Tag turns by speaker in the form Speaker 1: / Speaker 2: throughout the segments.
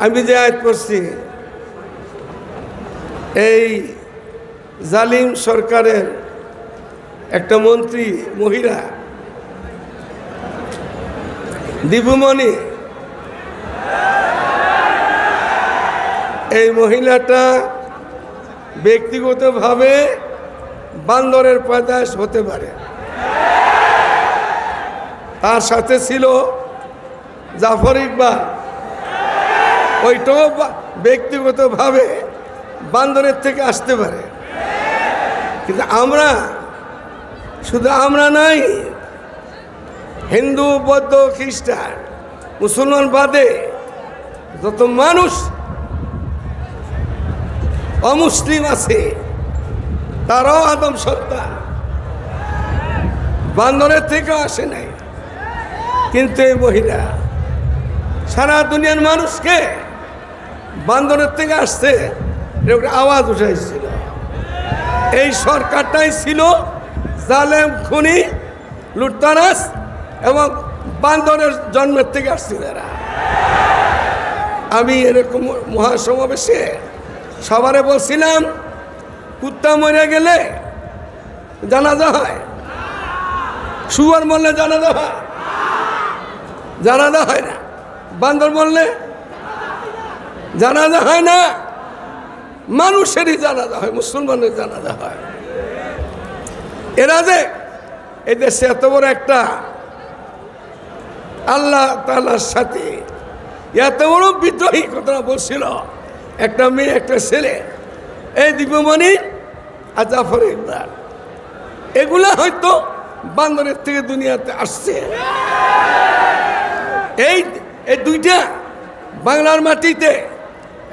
Speaker 1: আমি যে আয়াত পড়ছি এই জালিম সরকারের একটা মন্ত্রী মহিলা দীপুমণি, এই মহিলাটা ব্যক্তিগতভাবে বান্দরের পয়দাশ হতে পারে। তার সাথে ছিল জাফর ইকবাল, ওইটাও ব্যক্তিগতভাবে বান্দরের থেকে আসতে পারে। কিন্তু আমরা শুধু আমরা নাই, হিন্দু বৌদ্ধ খ্রিস্টান মুসলমান বাদে যত মানুষ অমুসলিম আছে তারাও আদম সত্তা, বান্দরের থেকেও আসে নাই। কিন্তু এই মহিলা সারা দুনিয়ার মানুষকে বান্দরের থেকে আসছে আওয়াজ উঠাইছিল। এই সরকারটাই ছিল জালেম, খুনি, লুটতারাস এবং বান্দরের জন্মের থেকে আসছে তারা। আমি এরকম মহাসমাবেশে সবারে বলছিলাম, কুত্তা মরে গেলে জানাজা হয়, শুয়ার মরলে জানাজা হয়, জানাজা হয় না। বান্দর মরলে জানাজা হয় না, মানুষেরই জানাজা হয়, মুসলমানের জানাজা হয়। এরা যে এই দেশে এত বড় একটা আল্লাহ তাআলার সাথে এত বড় বিদ্রোহী কথা বলছিল, একটা মেয়ে একটা ছেলে, এই দীপুমণি আর জাফর ইকবাল, এগুলা হয়তো বান্দরের থেকে দুনিয়াতে আসছে। এই দুইটা বাংলার মাটিতে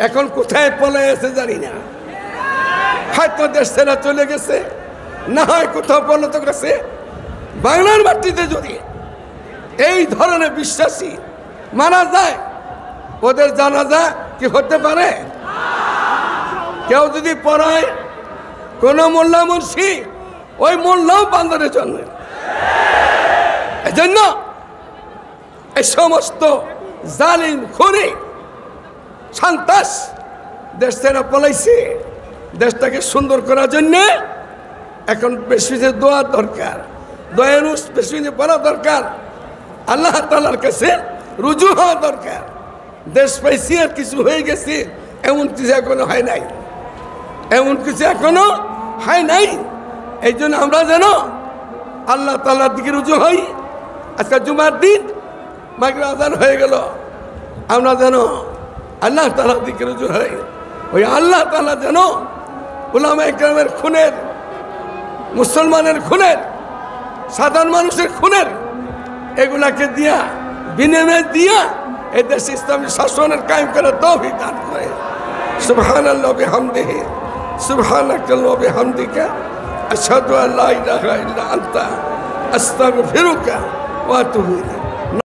Speaker 1: এখন কোথায় পলায় আছে জানি না, হয়তো দেশ ছেড়ে চলে গেছে, না হয় কোথাও পলাতক আছে। বাংলার মাটিতে যদি এই ধরনের বিশ্বাসী মারা যায়, ওদের জানাজা কি হতে পারে? কেউ যদি পড়ায় কোনো মোল্লা মুন্সি, ওই মোল্লাও বান্দরের জন্য। এজন্য এই সমস্ত জালিম খুনি সন্ত্রাস দেশ থেকে পলাইছে। দেশটাকে সুন্দর করার জন্য এখন বেশি যে দোয়া দরকার, দয়ানুষ বেশি যে পড়া দরকার, আল্লাহ তাআলার কাছে রুজু হওয়া দরকার। দেশ পাইছি আর কিছু হয়ে গেছে এমন কিছু এখনো হয় নাই, এমন কিছু এখনো হয় নাই। এই জন্য আমরা যেন আল্লাহ তাআলার দিকে রুজু হই। আজকে জুমার দিন মাগরিব আযান হয়ে গেল, আমরা যেন আল্লাহ তাআলার দিকে রুজু হই। ওই আল্লাহ তাআলা যেন উলামায়ে কেরামের খুনের, মুসলমানের খুনের, সাধারণ মানুষের খুনের এগুলাকে দিয়া বিনিময় দিয়া এই দেশে ইসলামী শাসনের কায়েম করার তৌফিক দান করে। সুবহানাল্লাহ ওয়া বিহামদিহি, সুবহানাকাল্লাহ ওয়া বিহামদিকা, আশহাদু আল্লা ইলাহা ইল্লা আনতা, আস্তাগফিরুকা ওয়া আতুবু ইলাইক।